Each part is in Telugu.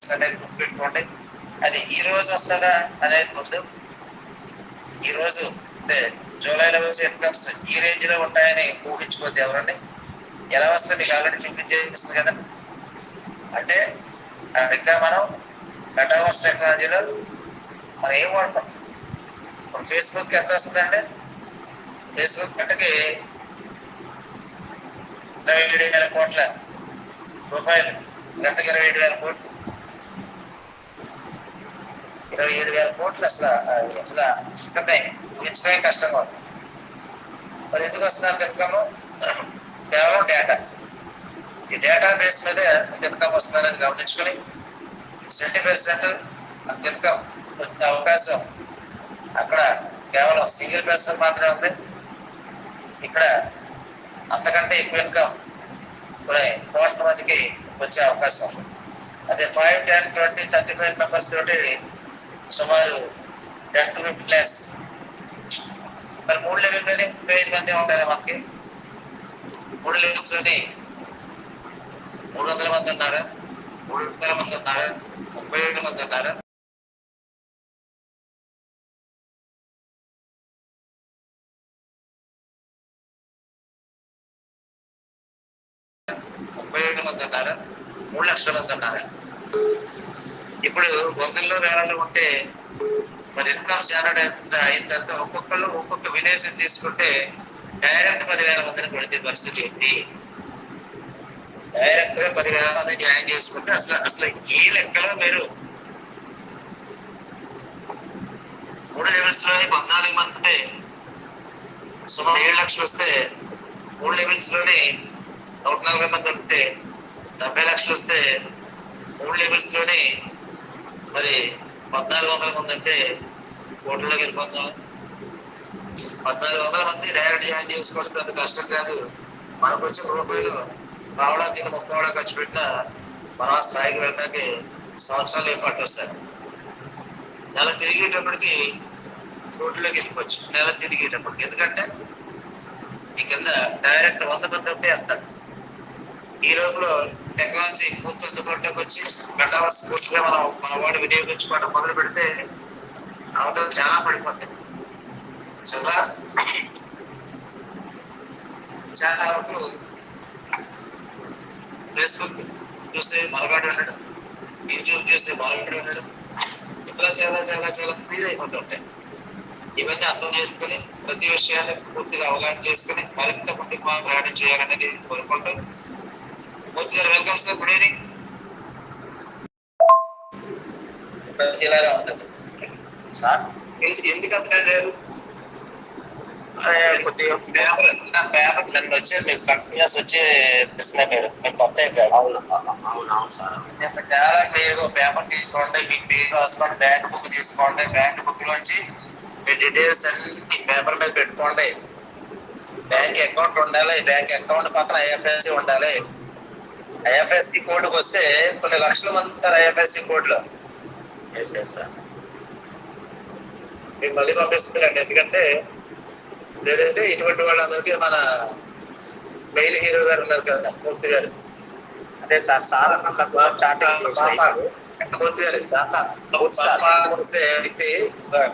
అనేది గుర్తుపెట్టుకోండి. అది ఈ రోజు వస్తుందా అనేది ముందు, ఈ రోజు అంటే జూలైలో వచ్చే ఇన్కమ్స్ ఈ రేంజ్ లో ఉంటాయని ఊహించుకోవద్దు ఎవరండి. ఎలా వస్తే మీకు ఆల్రెడీ చూపించేస్తుంది కదా. అంటే ఇంకా మనం మెటావర్స్ టెక్నాలజీలో మనం ఏం వాడుతాం. ఫేస్బుక్ ఎంత వస్తుందండి? ఫేస్బుక్ గంటకి 27,000 కోట్ల రూపాయలు, గంటకి 27,000 కోట్లు, 27,000 కోట్లు. అసలు ఇక్కడే ఊహించడమే కష్టంగా ఉంది. మరి ఎందుకు వస్తున్నారు ఇన్కమ్? కేవలం డేటా. ఈ డేటా బేస్ మీద ఇన్కమ్ వస్తుందనేది గమనించుకొని 70% ఇన్కమ్ వచ్చే అవకాశం అక్కడ కేవలం సింగిల్ పర్సన్ మాత్రమే ఉంది. ఇక్కడ అంతకంటే ఎక్కువ ఇన్కమ్ కోట్ల మందికి వచ్చే అవకాశం ఉంది. అదే 5, 10, 20, 35 మెంబర్స్ తోటి సుమారు 10 to 50 lakhs. మరి 3 లెవెల్లోనే 35 మంది ఉంటారు. మనకి 3 లెవెల్స్ లోని 300 మంది ఉన్నారు, 300 మంది ఉన్నారు, 37 మంది ఉన్నారు. మంది ఉన్నారు, 3 లక్షల మంది ఉన్నారు. ఇప్పుడు వందల్లో వేలలో ఉంటే మరి ఇన్కమ్ జనరేట్ అయిన తర్వాత ఒక్కొక్కరు ఒక్కొక్క విలేజ్ తీసుకుంటే డైరెక్ట్ 10,000 మందిని కొడితే పరిస్థితి ఏంటి? డైరెక్ట్ గా 10,000 మంది జాయిన్ చేసుకుంటే అసలు ఈ లెక్కలో మీరు 3 లెవెల్స్ లోని 14 మంది ఉంటే సుమారు 7 లక్షలు వస్తే, 3 లెవెల్స్ లోని 140 మంది ఉంటే 70 లక్షలు వస్తే, 3 లెవెల్స్ లోని మరి 1,400 మంది అంటే కోట్లలోకి వెళ్ళిపోతాం. 1,400 మంది డైరెక్ట్ జాయిన్ చేసుకోవడం పెద్ద కష్టం కాదు. మనకు వచ్చిన రూపాయలు కావడా తిని ముక్కవడా ఖర్చు పెట్టినా మనం ఆ స్థాయికి వెళ్ళడానికి సంవత్సరాలు ఏం పట్టు వస్తాయి. నెల తిరిగేటప్పటికి కోట్లలోకి వెళ్ళిపోవచ్చు. నెల తిరిగేటప్పటికి ఎందుకంటే ఈ కింద డైరెక్ట్ 100 మంది ఉంటే వేస్తారు. ఈ లోపల టెక్నాలజీ పూర్తి అందుబాటులోకి వచ్చి మెటావర్స్ పూర్తిగా మన వాడు వినియోగించుకోవడం మొదలు పెడితే అవతల చాలా పడిపోతాయి. చాలా వరకు ఫేస్బుక్ చూస్తే మరగాడు ఉండడు, యూట్యూబ్ చూస్తే మరగాడు ఉండడు, ఇట్లా చాలా చాలా చాలా ఫ్రీజ్ అయిపోతుంటాయి. ఇవన్నీ అర్థం చేసుకుని ప్రతి విషయాన్ని పూర్తిగా అవగాహన చేసుకుని మరింత ముందుకు మనం ప్రయాణం చేయాలనేది కోరుకుంటూ, మూర్తి గారు welcome sir. Good evening. Sir ఎందుకు అర్థం లేదు? కొద్దిగా పేపర్ నన్ను వచ్చి మీకు కంటిన్యూస్ వచ్చి ప్రశ్న మీరు కొత్త అయిపోయారు. అవును సార్. చాలా క్లియర్ గా పేపర్ తీసుకోండి, మీకు పేరు రాసుకోండి, బ్యాంక్ బుక్ తీసుకోండి, బ్యాంక్ బుక్ లోంచి మీ డీటెయిల్స్ అన్ని పేపర్ మీద పెట్టుకోండి. బ్యాంక్ అకౌంట్ ఉండాలి, బ్యాంక్ అకౌంట్ పక్కన ఐఎఫ్ఎస్సి ఉండాలి. ఐఎఫ్ఎస్సి కోడ్కి వస్తే కొన్ని లక్షల మంది ఉంటారు ఐఎఫ్ఎస్సి కోడ్ లో. మీకు మళ్ళీ పంపిస్తుందండి. ఎందుకంటే లేదంటే ఇటువంటి వాళ్ళందరికీ మన మెయిల్ హీరో గారు ఉన్నారు కదా, మూర్తి గారు. అదే సార్, సార్ మూర్తి గారు వ్యక్తి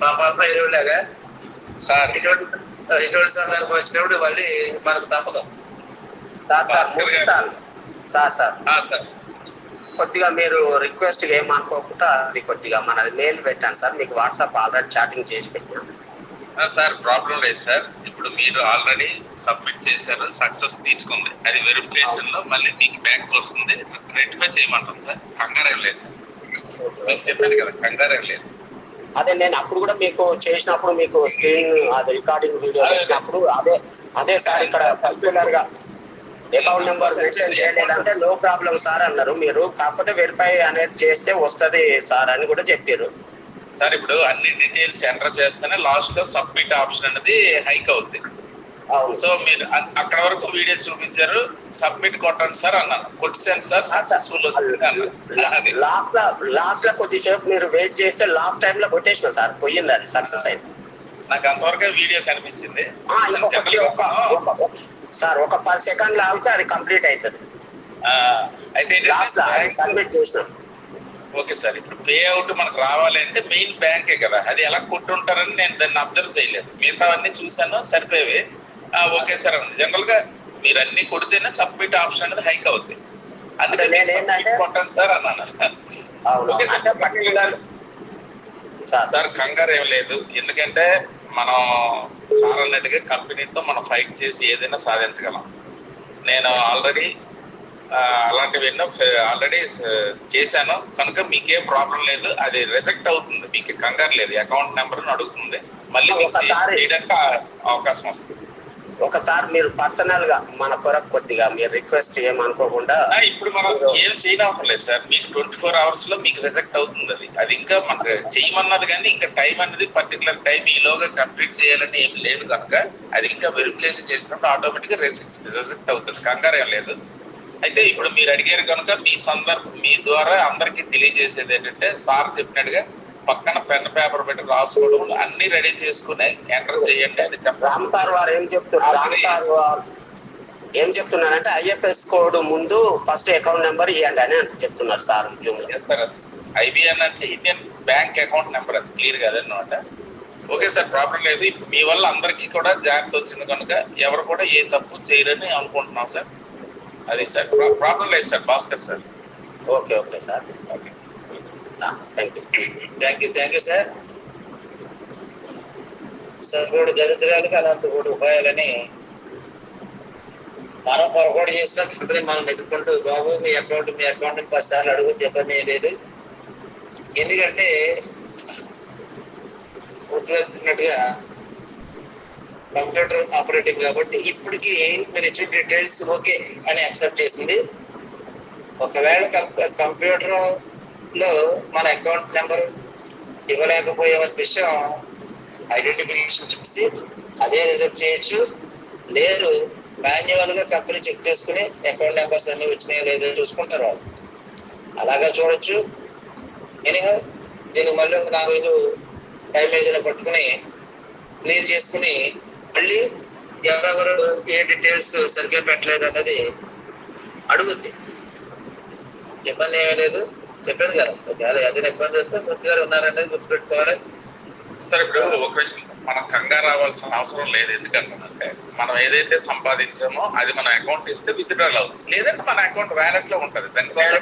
మా పాప ఎరువులాగా సార్. ఇటువంటి సందర్భం వచ్చినప్పుడు మళ్ళీ మనకు తప్పదు. సార్ కొద్దిగా మీరు రిక్వెస్ట్ ఏమనుకోకుండా అది కొద్దిగా మనది మెయిల్ పెట్టాను సార్. మీకు వాట్సాప్ ఆల్రెడీ చాటింగ్ చేసి పెట్టాను సార్. ప్రాబ్లం లేదు సార్. ఇప్పుడు మీరు ఆల్రెడీ సబ్మిట్ చేశారు, సక్సెస్ తీసుకుంది, అది వెరిఫికేషన్ లో మళ్ళీ మీకు బ్యాంక్ వస్తుంది, రెక్టిఫై చేయమంటాం సార్. కంగారేం లేదు సార్, మీకు చెప్పాను కదా, కంగారేం లేదు. అదే నేను అప్పుడు కూడా మీకు చేసినప్పుడు మీకు స్క్రీన్ అది రికార్డింగ్ వీడియో పెట్టినప్పుడు అదే సార్ ఇక్కడ పర్టికులర్ గా అకౌంట్ నెంబర్ మెన్షన్ చేయలేదంటే నో ప్రాబ్లం సార్ అన్నారు మీరు. కాకపోతే వెరిఫై అనేది చేస్తే వస్తుంది సార్ అని కూడా చెప్పారు సార్. ఇప్పుడు అన్ని డీటెయిల్స్ ఎంటర్ చేస్తేనే లాస్ట్ లో సబ్మిట్ ఆప్షన్ అనేది హైక్ అవుతుంది. సో మీరు అక్కడ వరకు వీడియో చూపించారు, సబ్మిట్ కొట్టండి సార్ అన్నాను, కొట్టాను సార్, సక్సెస్ఫుల్ వచ్చింది. లాస్ట్ లో కొద్దిసేపు మీరు వెయిట్ చేస్తే లాస్ట్ టైం లో కొట్టేసిన సార్, పోయింది, అది సక్సెస్ అయింది. నాకు అంతవరకే వీడియో కనిపించింది సార్. ఒక 10 సెకండ్లు ఆగితే అది కంప్లీట్ అవుతుంది. అయితే లాస్ట్ సబ్మిట్ చేసిన ఓకే సార్, ఇప్పుడు పే అవుట్ మనకు రావాలి అంటే మెయిన్ బ్యాంకే కదా, అది ఎలా కొట్టుంటారని నేను దాన్ని అబ్జర్వ్ చేయలేదు. మిగతావన్నీ చూసాను సరిపోయేవి. ఓకే సార్, జనరల్ గా మీరు అన్ని కొడితేనే సబ్మిట్ ఆప్షన్ అనేది హైక్ అవుతుంది. అందుకే నేను ఏంటంటే కొట్టాను సార్ అన్నాను. ఓకే సార్, పర్టికులర్ సార్ కంగారు ఏం లేదు. ఎందుకంటే మనం సార్ అన్నట్టుగా కంపెనీతో మనం ఫైట్ చేసి ఏదైనా సాధించగలం. నేను ఆల్రెడీ అలాంటివి ఎన్నో ఆల్రెడీ చేశాను కనుక మీకేం ప్రాబ్లం లేదు. అది రిజెక్ట్ అవుతుంది, మీకు కంగారు లేదు. అకౌంట్ నెంబర్ అడుగుతుంది, మళ్ళీ చేయడానికి అవకాశం వస్తుంది. ఒకసారి మీరు పర్సనల్ గా మన కొరకు కొద్దిగా మీరు రిక్వెస్ట్ ఏమనుకోకుండా, ఇప్పుడు మనం ఏం చేయనవసరం లేదు సార్. మీకు 24 hours లో మీకు రిజెక్ట్ అవుతుంది. అది ఇంకా మనకు చేయమన్నది కానీ ఇంకా టైం అనేది పర్టికులర్ టైం ఈలోగా కంప్లీట్ చేయాలని ఏమి లేదు కనుక అది ఇంకా వెరిఫికేషన్ చేసినప్పుడు ఆటోమేటిక్ గా రిజెక్ట్ అవుతుంది. కంగారు ఏం లేదు. అయితే ఇప్పుడు మీరు అడిగారు కనుక మీ ద్వారా అందరికీ తెలియజేసేది ఏంటంటే, సార్ చెప్పినట్టుగా పక్కన పెన్ పేపర్ పెట్టి రాసుకోవడం అన్ని రెడీ చేసుకుని ఎంటర్ చేయండి అని చెప్పారు. రామ్ సార్ వారు ఏం చెప్తున్నారంటే ఐఎఫ్ఎస్ కోడ్ ముందు ఫస్ట్ అకౌంట్ నెంబర్ ఇవ్వండి అని చెప్తున్నారు సార్. సార్ ఐబిఎన్ అంటే ఇండియన్ బ్యాంక్ అకౌంట్ నెంబర్, అది క్లియర్ కదన్నమాట. ఓకే సార్, ప్రాబ్లం లేదు. మీ వల్ల అందరికీ కూడా జాగ్రత్త వచ్చింది కనుక ఎవరు కూడా ఏ తప్పు చేయరని అనుకుంటున్నాం సార్. అది సార్, ప్రాబ్లం లేదు sir. Bhaskar sir. Okay sir. Okay, thank you sir. సర్వోడు దరిద్రాలకు అనంతకోటి ఉపాయాలని మనం పొరపాటు చేసిన కంపెనీ మనం ఎదుర్కొంటూ, బాబు మీ అకౌంట్ 10 సార్లు అడుగుతే ఇబ్బంది ఏం లేదు. ఎందుకంటే గుర్తున్నట్టుగా కంప్యూటర్ ఆపరేటింగ్ కాబట్టి ఇప్పటికీ మీరు ఇచ్చిన డీటెయిల్స్ ఓకే అని యాక్సెప్ట్ చేసింది. ఒకవేళ కంప్యూటర్ లో మన అకౌంట్ నెంబర్ ఇవ్వలేకపోయే విషయం ఐడెంటిఫికేషన్ చూసి అదే రిజెక్ట్ చేయొచ్చు. లేదు మాన్యువల్ గా కంపెనీ చెక్ చేసుకుని అకౌంట్ నెంబర్స్ అన్ని వచ్చినాయో లేదో చూసుకుంటారు వాళ్ళు. అలాగా చూడొచ్చు. ఎనీహౌ దీనికి మళ్ళీ 4 రోజులు టైం ఏదైనా పట్టుకుని క్లియర్ చేసుకుని మళ్ళీ ఎవరెవరు ఏ డీటెయిల్స్ సరిగ్గా పెట్టలేదు అన్నది అడుగుద్ది. ఇబ్బంది ఏమీ లేదు. చెప్పాను కదా, ఒకవేళ ఏదైనా ఇబ్బంది వస్తే పూర్తిగా ఉన్నారనేది గుర్తుపెట్టుకోవాలి సార్. ఇప్పుడు ఒక విషయం, మనం కంగారు రావాల్సిన అవసరం లేదు. ఎందుకంటే మనం ఏదైతే సంపాదించామో అది మన అకౌంట్ ఇస్తే విత్డ్రాల్ అవుతుంది, లేదంటే మన అకౌంట్ వ్యాలెట్ లో ఉంటుంది. దానికోసం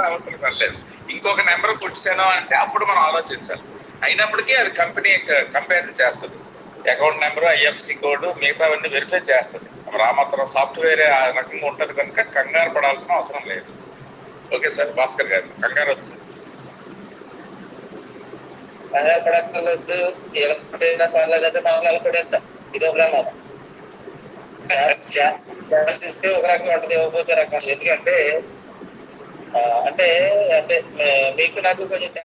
అవసరం పడలేదు. ఇంకొక నెంబర్ పుట్టాను అంటే అప్పుడు మనం ఆలోచించాలి. అయినప్పటికీ అది కంపెనీ కంపేర్ చేస్తుంది. అకౌంట్ నెంబర్, ఐఎఫ్సి కోడ్, మిగతావన్నీ వెరిఫై చేస్తుంది. రామాత్రం సాఫ్ట్వేర్ ఆ రకంగా ఉంటుంది కనుక కంగారు పడాల్సిన అవసరం లేదు. Okay sir. భాస్కర్ గారు, కంగారు వచ్చింది. కంగారు పడక్కర్లేదు. ఎలా పడేనా పర్లేదంటే మామూలు పడేస్తా. ఇదో ప్రమాదం. ఛాన్స్ ఇస్తే ఒక రకం ఉంటుంది, ఇవ్వకపోతే రకం. ఎందుకంటే అంటే మీకు నాకు కొంచెం